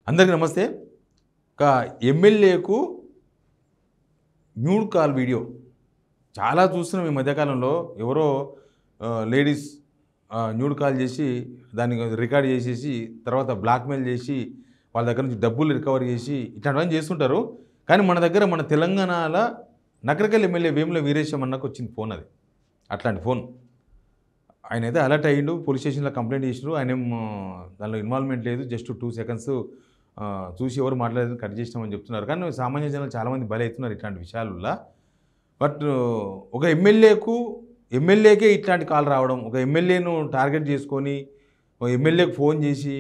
అందరికీ నమస్తే. ఒక ఎమ్మెల్యేకు న్యూడ్ కాల్ వీడియో చాలా చూస్తున్నాం ఈ మధ్యకాలంలో. ఎవరో లేడీస్ న్యూడ్ కాల్ చేసి దాన్ని రికార్డ్ చేసేసి తర్వాత బ్లాక్మెయిల్ చేసి వాళ్ళ దగ్గర నుంచి డబ్బులు రికవర్ చేసి ఇట్లాంటివన్నీ చేస్తుంటారు. కానీ మన దగ్గర మన తెలంగాణలో నకరకల్ ఎమ్మెల్యే వేముల వీరేశం అన్నకు వచ్చింది ఫోన్. అది అట్లాంటి ఫోన్. ఆయన అయితే అలర్ట్ అయ్యిండు, పోలీస్ స్టేషన్లో కంప్లైంట్ చేసినారు. ఆయన దానిలో ఇన్వాల్వ్మెంట్ లేదు, జస్ట్ 2 సెకండ్స్ చూసి ఎవరు మాట్లాడేది కట్ చేసినామని చెప్తున్నారు. కానీ సామాన్య జనాలు చాలామంది బలి అవుతున్నారు ఇట్లాంటి విషయాలలో. బట్ ఒక ఎమ్మెల్యేకే ఇట్లాంటి కాల్ రావడం, ఒక ఎమ్మెల్యేను టార్గెట్ చేసుకొని ఒక ఎమ్మెల్యేకి ఫోన్ చేసి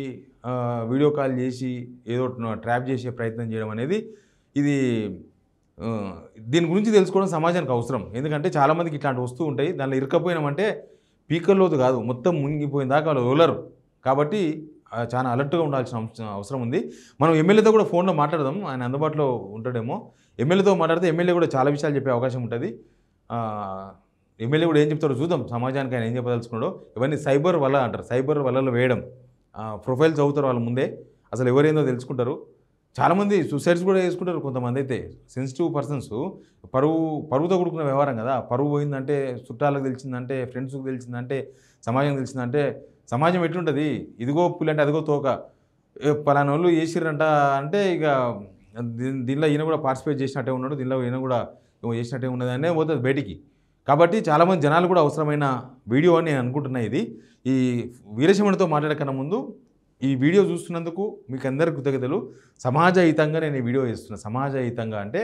వీడియో కాల్ చేసి ఏదో ట్రాప్ చేసే ప్రయత్నం చేయడం అనేది ఇది దీని గురించి తెలుసుకోవడం సమాజానికి అవసరం. ఎందుకంటే చాలామందికి ఇట్లాంటి వస్తూ ఉంటాయి. దానిలో ఇరకపోయినామంటే పీకల్లోతు కాదు, మొత్తం మునిగిపోయిన దాకా వాళ్ళు వదలరు. కాబట్టి చాలా అలర్ట్గా ఉండాల్సిన అవసరం ఉంది. మనం ఎమ్మెల్యేతో కూడా ఫోన్లో మాట్లాడదాం, ఆయన అందుబాటులో ఉంటాడేమో. ఎమ్మెల్యేతో మాట్లాడితే ఎమ్మెల్యే కూడా చాలా విషయాలు చెప్పే అవకాశం ఉంటుంది. ఎమ్మెల్యే కూడా ఏం చెప్తారో చూద్దాం, సమాజానికి ఆయన ఏం చెప్పదలుచుకున్నాడో. ఇవన్నీ సైబర్ వల అంటారు, సైబర్ వలలో వేయడం. ప్రొఫైల్ చదువుతారు వాళ్ళ ముందే, అసలు ఎవరేందో తెలుసుకుంటారు. చాలామంది సూసైడ్స్ కూడా చేసుకుంటారు. కొంతమంది అయితే సెన్సిటివ్ పర్సన్స్. పరువుతో కూడుకున్న వ్యవహారం కదా. పరువు పోయిందంటే, చుట్టాలకు తెలిసిందంటే, ఫ్రెండ్స్కి తెలిసిందంటే, సమాజం తెలిసిందంటే సమాజం ఎట్లుంటుంది? ఇదిగో పులి అంటే అదిగో తోక, పలానా వాళ్ళు చేసిరంట అంటే ఇక దీనిలో ఈయన కూడా పార్టిసిపేట్ చేసినట్టే ఉన్నాడు, దీనిలో ఈయన కూడా చేసినట్టే ఉన్నది అనే పోతుంది బయటికి. కాబట్టి చాలామంది జనాలు కూడా అవసరమైన వీడియో అని నేను అనుకుంటున్నా. ఇది ఈ వీరేశమణితో మాట్లాడకన్నా ముందు ఈ వీడియో చూస్తున్నందుకు మీకు అందరికీ కృతజ్ఞతలు. సమాజహితంగా నేను ఈ వీడియో చేస్తున్నా. సమాజహితంగా అంటే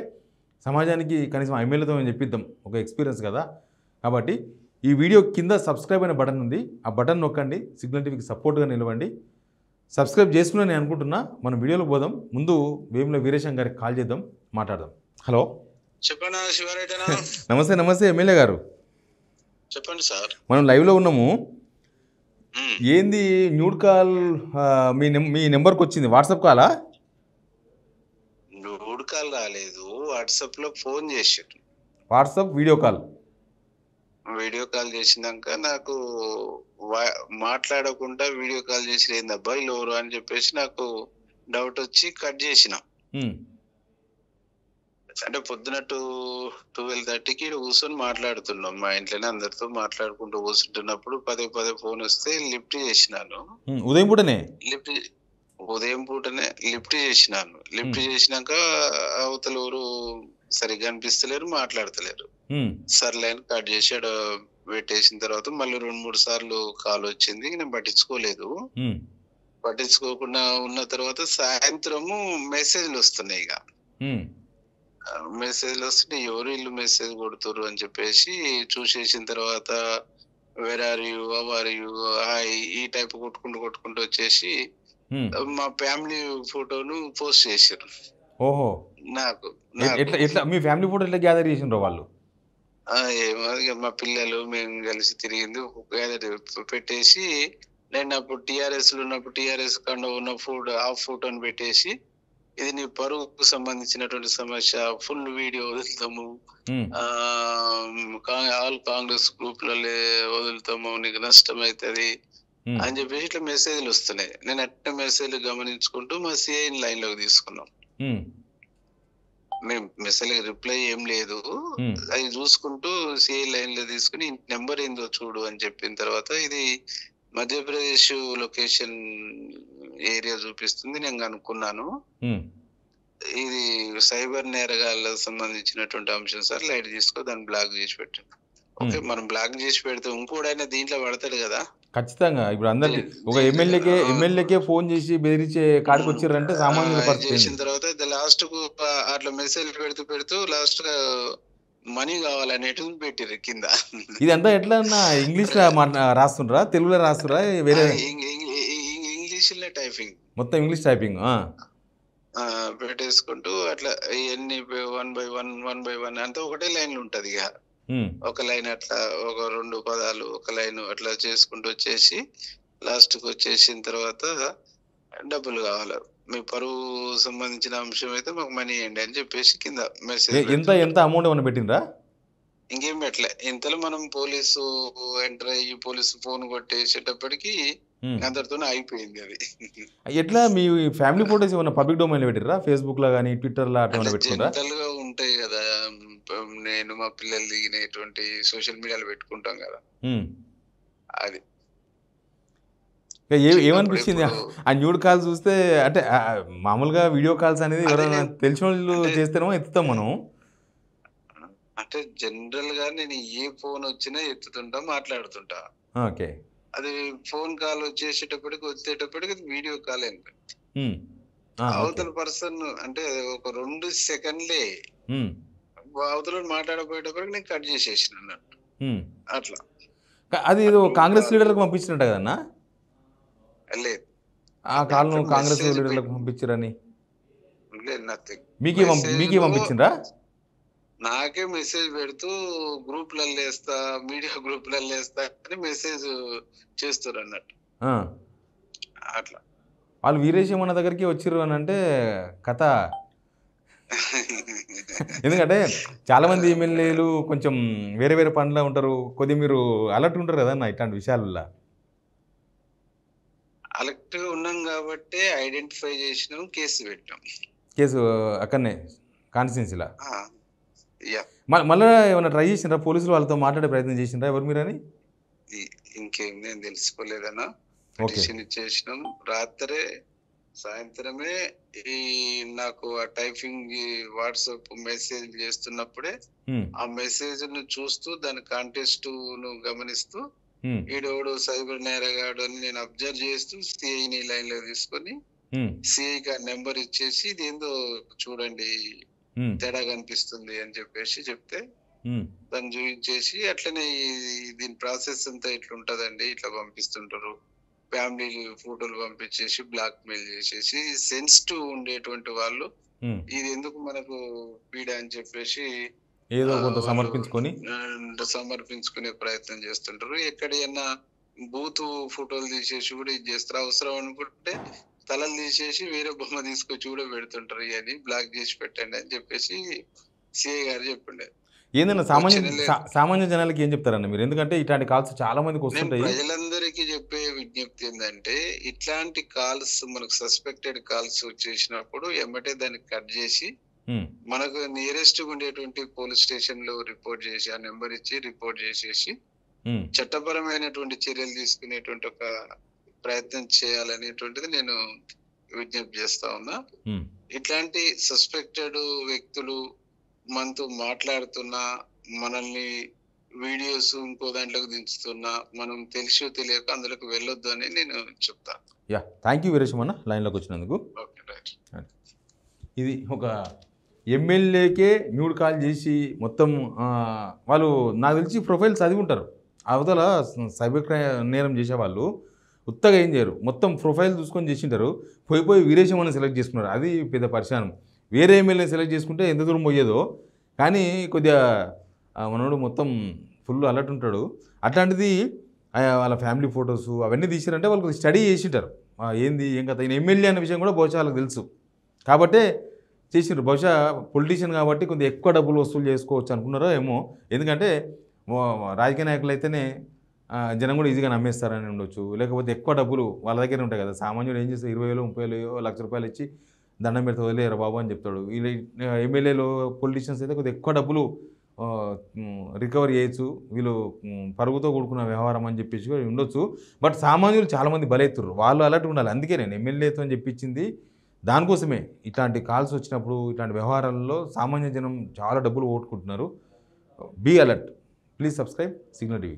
సమాజానికి కనీసం ఎమ్మెల్యేతో నేను చెప్పిద్దాం, ఒక ఎక్స్పీరియన్స్ కదా. కాబట్టి ఈ వీడియో కింద సబ్స్క్రైబ్ అనే బటన్ ఉంది, ఆ బటన్ నొక్కండి. సిగ్నల్ టీవీకి సపోర్ట్గా నిలవండి. సబ్స్క్రైబ్ చేసుకున్నా నేను అనుకుంటున్నా. మనం వీడియోలోకి పోదాం. ముందు వేముల వీరేశం గారికి కాల్ చేద్దాం, మాట్లాడదాం. హలో, చెప్పండి శివారెడ్డినా. నమస్తే. నమస్తే ఎమ్మెల్యే గారు, చెప్పండి సార్. మనం లైవ్లో ఉన్నాము. ఏంది న్యూడ్ కాల్ మీ నెంబర్కి వచ్చింది? వాట్సాప్ కాలా? న్యూడ్ కాల్ రాలేదు, వాట్సాప్ లో ఫోన్ చేసారు. WhatsApp video call. Video call చేసినాక నాకు మాట్లాడకుండా వీడియో కాల్ చేసి ఏంది అబ్బాయి ఎవరు అని చెప్పేసి నాకు డౌట్ వచ్చి కట్ చేసిన. అంటే పొద్దున 12:30కి కూర్చొని మాట్లాడుతున్నాం, మా ఇంట్లోనే అందరితో మాట్లాడుకుంటూ కూర్చుంటున్నప్పుడు పదే ఫోన్ వస్తే లిఫ్ట్ చేసినాను. ఉదయం పూటనే లిఫ్ట్ చేసినాను. లిఫ్ట్ చేసినాక అవతల ఎవరు సరిగ్గా అనిపిస్తలేరు, మాట్లాడతలేరు. సర్లే అని కట్ చేసి పెట్టేసిన తర్వాత మళ్ళీ 2-3 సార్లు కాల్ వచ్చింది. నేను పట్టించుకోలేదు. పట్టించుకోకుండా ఉన్న తర్వాత సాయంత్రము మెసేజ్లు వస్తున్నాయి. ఇక మెసేజ్లు వస్తుంటే ఎవరు ఇల్లు మెసేజ్ కొడుతురు అని చెప్పేసి చూసేసిన తర్వాత where are you, how are you, hi ఈ టైప్ కొట్టుకుంటూ వచ్చేసి మా ఫ్యామిలీ ఫోటోను పోస్ట్ చేశారు. ఓహో, నాకు మీ ఫ్యామిలీ ఫోటో ఎట్లా గ్యాదర్ చేసిండ్రో వాళ్ళు? ఏమో మా పిల్లలు మేము కలిసి తిరిగింది పెట్టేసి, నేను అప్పుడు టిఆర్ఎస్ లో ఉన్నప్పుడు టిఆర్ఎస్ కండ ఉన్న ఫోటోని పెట్టేసి, ఇది నీ పరువుకు సంబంధించినటువంటి సమస్య, ఫుల్ వీడియో వదులుతాము, ఆల్ కాంగ్రెస్ గ్రూప్లలో వదులుతాము, నీకు నష్టం అవుతుంది అని చెప్పేసి ఇట్లా మెసేజ్లు వస్తున్నాయి. నేను అట్లా మెసేజ్లు గమనించుకుంటూ మా సిఐ లైన్ లోకి తీసుకున్నాం. మేము మెసేజ్ రిప్లై ఏం లేదు, అది చూసుకుంటూ సిఐ లైన్ లో తీసుకుని నెంబర్ ఏందో చూడు అని చెప్పిన తర్వాత ఇది మధ్యప్రదేశ్ లొకేషన్ ఏరియా చూపిస్తుంది. నేను అనుకున్నాను ఇది సైబర్ నేరగాళ్ళకు సంబంధించినటువంటి అంశం సార్, లైట్ తీసుకో, దాన్ని బ్లాక్ చేసి పెట్టాను. ఓకే, మనం బ్లాక్ చేసి పెడితే ఇంకోడైనా దీంట్లో పడతాడు కదా ఖచ్చితంగా. ఇప్పుడు అందరికి ఒక ఎమ్మెల్యేకే ఫోన్ చేసి బెదిరించే కాడికి వచ్చారంటే సామాన్యుల పరిస్థితి. చేసిన తర్వాత లాస్ట్ కు అట్లా మెసేజ్ పెడుతూ లాస్ట్ గా మనీ కావాలనేది పెట్టిరు కింద. ఇదంతా ఎట్లా ఇంగ్లీష్ లో రాస్తుండ్రా, తెలుగులో రాస్తురా, వేరే? ఇంగ్లీష్ లో టైపింగ్, మొత్తం ఇంగ్లీష్ టైపింగ్ పెట్టేసుకుంటూ అట్లా ఎన్ని 1 by 1 అంతా ఒకటే లైన్ ఉంటది. ఇక ఒక లైన్ అట్లా ఒక 2 పదాలు ఒక లైన్ అట్లా చేసుకుంటూ వచ్చేసి లాస్ట్ కు వచ్చేసిన తర్వాత డబ్బులు కావాలి, మీ పరువు సంబంధించిన అంశం అయితే మాకు మనీ ఇవ్వండి అని చెప్పేసి కింద మెసేజ్. ఎంత అమౌంట్ ఏమైనా పెట్టిండ్రా? ఇంకేం పెట్టలే. ఇంతలో మనం పోలీసు ఎంటర్ అయ్యి పోలీసు ఫోన్ కొట్టేసేటప్పటికి అందరితోనే అయిపోయింది అది. ఎట్లా మీ ఫ్యామిలీ ఫోటోస్ ఏమన్నా పబ్లిక్ డొమైన్లో పెట్టిర్రా? ఫేస్బుక్లో కానీ ట్విట్టర్లో అట్లా అంటే ఏమైనా పెట్టుకుంటారా? జనరల్ గా ఉంటాయి కదా, నేను మా పిల్లలు దిగినటువంటి సోషల్ మీడియాలో పెట్టుకుంటాం కదా, అది ఏమనిపించింది ఆ న్యూడ్ కాల్స్ చూస్తే? అంటే మామూలుగా వీడియో కాల్స్ అనేది ఎవరైనా తెలిసిన వాళ్ళు చేస్తేనో ఎత్తుతాం మనం. అంటే జనరల్ గా నేను ఏ ఫోన్ వచ్చినా ఎత్తుతుంటా, మాట్లాడుతుంటా. ఓకే. అది ఫోన్ కాల్ వచ్చేటప్పటికి వీడియో కాల్ అయింది. అవతల పర్సన్ అంటే ఒక 2 సెకండ్లే అవతల మాట్లాడపోయేటప్పటికి నేను కట్ చేసేసిన అన్నట్టు అట్లా. అది కాంగ్రెస్ లీడర్లకు పంపించినట్టు కదన్నా? లేదు, ఆ కాల్ను కాంగ్రెస్ లీడర్లకు పంపించారని మీకే పంపించిండ్రా? నాకే మెసేజ్ పెడుతూ గ్రూప్లలో వేస్తా, మీడియా గ్రూప్లలో వేస్తా అని మెసేజ్ చేస్తారు అన్నట్టు అట్లా. వాళ్ళు వీరేశం అన్న దగ్గరికి వచ్చిర్రు అని అంటే కథ. ఎందుకంటే చాలా మంది ఎమ్మెల్యేలు కొంచెం వేరే వేరే పనుల్లో ఉంటారు, కొద్దిగా మీరు అలర్ట్ ఉంటారు కదన్నా ఇట్లాంటి విషయాలలో. అలర్ట్ గా ఉన్నాం కాబట్టి ఐడెంటిఫై చేసినాం, కేసు పెట్టాం. కేసు అక్కడనే కాన్స్టిట్యున్సీలా? మళ్ళీ ఏమైనా ట్రై చేసిండ్రా? పోలీసులు వాళ్ళతో మాట్లాడే ప్రయత్నం చేసిండ్రా ఎవరు మీరని? ఇంకేం నేను తెలుసుకోలేదన్నా. పిటిషన్ ఇచ్చేసినాం. రాత్రే సాయంత్రమే ఈ నాకు ఆ టైపింగ్ వాట్సాప్ మెసేజ్ చేస్తున్నప్పుడే ఆ మెసేజ్ ను చూస్తూ దాని కాంటెక్స్ట్ ను గమనిస్తూ ఈడోడు సైబర్ నేరగాడు అని నేను అబ్జర్వ్ చేస్తూ సిఐని లైన్ లో తీసుకొని సిఐకి ఆ నెంబర్ ఇచ్చేసి ఇదేందో చూడండి తేడా కనిపిస్తుంది అని చెప్పేసి చెప్తే దాన్ని చూపించేసి అట్లనే దీని ప్రాసెస్ అంతా ఇట్లుంటదండి, ఇట్లా పంపిస్తుంటారు, ఫ్యామిలీ ఫోటోలు పంపించేసి బ్లాక్ మెయిల్ చేసేసి సెన్సిటివ్ ఉండేటువంటి వాళ్ళు ఇది ఎందుకు మనకు పీడ అని చెప్పేసి ఏదో కొంత సమర్పించుకునే ప్రయత్నం చేస్తుంటారు. ఎక్కడైనా బూత్ ఫోటోలు తీసేసి కూడా ఇది చేస్తారు. అవసరం అనుకుంటే తలలు తీసేసి వేరే బొమ్మ తీసుకొచ్చి కూడా పెడుతుంటారు. అని బ్లాక్ చేసి పెట్టండి అని చెప్పేసి సిఐ గారు చెప్పిండే. ఏందన్నా సామాన్య జనాలకి ఏం చెప్తారన్న మీరు? ఎందుకంటే ఇట్లాంటి కాల్స్ చాలా మందికి వస్తుంటాయి. ప్రజలందరికీ చెప్పే విజ్ఞప్తి ఏంటంటే ఇట్లాంటి కాల్స్ మనకు సస్పెక్టెడ్ కాల్స్ వచ్చేసినప్పుడు ఎమ్మటే దాన్ని కట్ చేసి మనకు నియరెస్ట్ ఉండేటువంటి పోలీస్ స్టేషన్ లో రిపోర్ట్ చేసి ఆ నెంబర్ ఇచ్చి రిపోర్ట్ చేసేసి చట్టపరమైనటువంటి చర్యలు తీసుకునేటువంటి ఒక ప్రయత్నం చేయాలనేటువంటిది నేను విజ్ఞప్తి చేస్తా ఉన్నా. ఇట్లాంటి సస్పెక్టెడ్ వ్యక్తులు మనతో మాట్లాడుతున్నా, మనల్ని వీడియోస్ ఇంకో దాంట్లోకి దించుతున్నా, మనం తెలిసో తెలియక అందులోకి వెళ్ళొద్దు అని నేను చెప్తాను. థ్యాంక్ యూ వీరేశం అన్న లైన్లోకి వచ్చినందుకు. Okay, right. ఇది ఒక ఎమ్మెల్యేకే న్యూడ్ కాల్ చేసి మొత్తం వాళ్ళు నాకు తెలిసి ప్రొఫైల్ చదివి ఉంటారు. అవతల సైబర్ క్రైమ్ నేరం చేసేవాళ్ళు ఉత్తగా ఏం చేయరు, మొత్తం ప్రొఫైల్ చూసుకొని చేసింటారు. పోయి వీరేశం అని సెలెక్ట్ చేసుకున్నారు. అది పెద్ద పరిశానం. వేరే ఎమ్మెల్యేని సెలెక్ట్ చేసుకుంటే ఎంత దూరం పోయేదో. కానీ కొద్దిగా మనోడు మొత్తం ఫుల్ అలర్ట్ ఉంటాడు. అట్లాంటిది వాళ్ళ ఫ్యామిలీ ఫొటోస్ అవన్నీ తీసిరంటే వాళ్ళు స్టడీ చేసింటారు. ఏంది ఏం కథ, ఈయన ఎమ్మెల్యే అనే విషయం కూడా బహుశా వాళ్ళకి తెలుసు కాబట్టే చేసిండ్రు. బహుశా పొలిటీషియన్ కాబట్టి కొద్దిగా ఎక్కువ డబ్బులు వసూలు చేసుకోవచ్చు అనుకున్నారో ఏమో. ఎందుకంటే రాజకీయ నాయకులు అయితేనే జనం కూడా ఈజీగా నమ్మేస్తారని ఉండొచ్చు. లేకపోతే ఎక్కువ డబ్బులు వాళ్ళ దగ్గర ఉంటాయి కదా. సామాన్యుడు ఏం చేస్తారు, 20,000 30,000 1,00,000 రూపాయలు ఇచ్చి దండం పెడితే వదిలేరు బాబు అని చెప్తాడు. వీళ్ళు ఎమ్మెల్యేలు పొలిటీషియన్స్ అయితే కొద్దిగా ఎక్కువ డబ్బులు రికవర్ చేయొచ్చు, వీళ్ళు పరుగుతో కూడుకున్న వ్యవహారం అని చెప్పేసి ఉండొచ్చు. బట్ సామాన్యులు చాలామంది బలెత్తుర్రు, వాళ్ళు అలర్ట్ ఉండాలి. అందుకే నేను ఎమ్మెల్యేతో అని చెప్పించింది దానికోసమే. ఇట్లాంటి కాల్స్ వచ్చినప్పుడు ఇట్లాంటి వ్యవహారాల్లో సామాన్య జనం చాలా డబ్బులు ఓటుకుంటున్నారు. Be alert. Please subscribe Signal TV.